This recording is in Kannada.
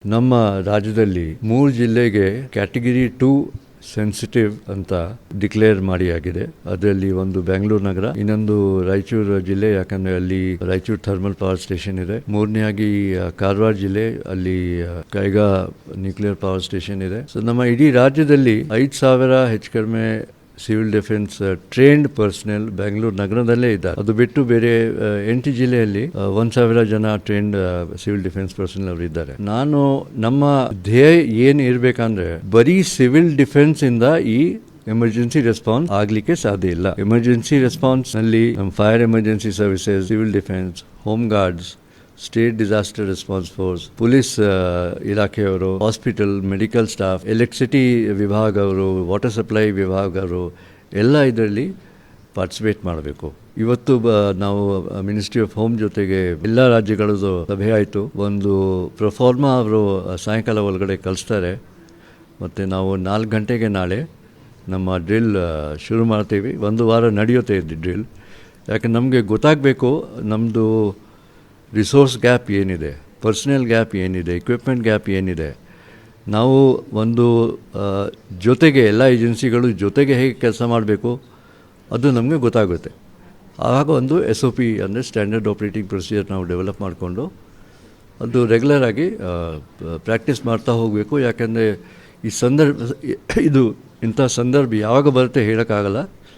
ನಮ್ಮ ರಾಜ್ಯದಲ್ಲಿ 3 ಜಿಲ್ಲೆಗೆ ಕ್ಯಾಟಗರಿ 2 ಸೆನ್ಸಿಟಿವ್ ಅಂತ ಡಿಕ್ಲೇರ್ ಮಾಡಿ ಆಗಿದೆ. ಅದರಲ್ಲಿ ಒಂದು ಬೆಂಗಳೂರು ನಗರ, ಇನ್ನೊಂದು ರಾಯಚೂರು ಜಿಲ್ಲೆ, ಯಾಕಂದ್ರೆ ಅಲ್ಲಿ ರಾಯಚೂರು ಥರ್ಮಲ್ ಪವರ್ ಸ್ಟೇಷನ್ ಇದೆ. ಮೂರನೇಯಾಗಿ ಕಾರವಾರ ಜಿಲ್ಲೆ, ಅಲ್ಲಿ ಕೈಗಾ ನ್ಯೂಕ್ಲಿಯರ್ ಪವರ್ ಸ್ಟೇಷನ್ ಇದೆ. ಸೊ ನಮ್ಮ ಇಡೀ ರಾಜ್ಯದಲ್ಲಿ 5,000 ಹೆಚ್ಚು ಕಡಿಮೆ civil defence trained personnel Bengaluru ನಗರದಲ್ಲೇ ಇದ್ದಾರೆ. ಅದು ಬಿಟ್ಟು ಬೇರೆ 8 ಜಿಲ್ಲೆಯಲ್ಲಿ 1,000 ಜನ ಟ್ರೈನ್ಡ್ ಸಿವಿಲ್ ಡಿಫೆನ್ಸ್ ಪರ್ಸನಲ್ ಅವರು ಇದ್ದಾರೆ. ನಮ್ಮ ಧ್ಯೇಯ ಏನು ಇರಬೇಕಂದ್ರೆ ಬರೀ ಸಿವಿಲ್ ಡಿಫೆನ್ಸ್ ಇಂದ ಈ ಎಮರ್ಜೆನ್ಸಿ ರೆಸ್ಪಾನ್ಸ್ ಆಗ್ಲಿಕ್ಕೆ ಸಾಧ್ಯ ಇಲ್ಲ. ಎಮರ್ಜೆನ್ಸಿ ರೆಸ್ಪಾನ್ಸ್ ನಲ್ಲಿ fire emergency services, civil defence, home guards, state disaster response force, police ಇಲಾಖೆಯವರು, ಹಾಸ್ಪಿಟಲ್, ಮೆಡಿಕಲ್ ಸ್ಟಾಫ್, ಎಲೆಕ್ಟ್ರಿಸಿಟಿ ವಿಭಾಗ ಅವರು, ವಾಟರ್ ಸಪ್ಲೈ ವಿಭಾಗ ಅವರು ಎಲ್ಲ ಇದರಲ್ಲಿ ಪಾರ್ಟಿಸಿಪೇಟ್ ಮಾಡಬೇಕು. ಇವತ್ತು ನಾವು ಮಿನಿಸ್ಟ್ರಿ ಆಫ್ ಹೋಮ್ ಜೊತೆಗೆ ಎಲ್ಲ ರಾಜ್ಯಗಳದ್ದು ಸಭೆ ಆಯಿತು. ಒಂದು ಪ್ರೊಫಾರ್ಮಾ ಅವರು ಸಾಯಂಕಾಲ ಒಳಗಡೆ ಕಳಿಸ್ತಾರೆ. ಮತ್ತು ನಾವು 4 ಗಂಟೆಗೆ ನಾಳೆ ನಮ್ಮ ಡ್ರಿಲ್ ಶುರು ಮಾಡ್ತೀವಿ. 1 ವಾರ ನಡೆಯುತ್ತೆ ಇದು ಡ್ರಿಲ್. ಯಾಕೆ ನಮಗೆ ಗೊತ್ತಾಗಬೇಕು ನಮ್ಮದು ರಿಸೋರ್ಸ್ ಗ್ಯಾಪ್ ಏನಿದೆ, ಪರ್ಸನಲ್ ಗ್ಯಾಪ್ ಏನಿದೆ, ಎಕ್ವಿಪ್ಮೆಂಟ್ ಗ್ಯಾಪ್ ಏನಿದೆ. ನಾವು ಒಂದು ಜೊತೆಗೆ ಎಲ್ಲ ಏಜೆನ್ಸಿಗಳು ಜೊತೆಗೆ ಹೇಗೆ ಕೆಲಸ ಮಾಡಬೇಕು ಅದು ನಮಗೆ ಗೊತ್ತಾಗುತ್ತೆ. ಆಗ ಒಂದು SOP ಅಂದರೆ ಸ್ಟ್ಯಾಂಡರ್ಡ್ ಆಪ್ರೇಟಿಂಗ್ ಪ್ರೊಸೀಜರ್ ನಾವು ಡೆವಲಪ್ ಮಾಡಿಕೊಂಡು ಅದು ರೆಗ್ಯುಲರ್ ಆಗಿ ಪ್ರಾಕ್ಟೀಸ್ ಮಾಡ್ತಾ ಹೋಗಬೇಕು. ಯಾಕೆಂದರೆ ಈ ಇಂಥ ಸಂದರ್ಭ ಯಾವಾಗ ಬರುತ್ತೆ ಹೇಳೋಕ್ಕಾಗಲ್ಲ.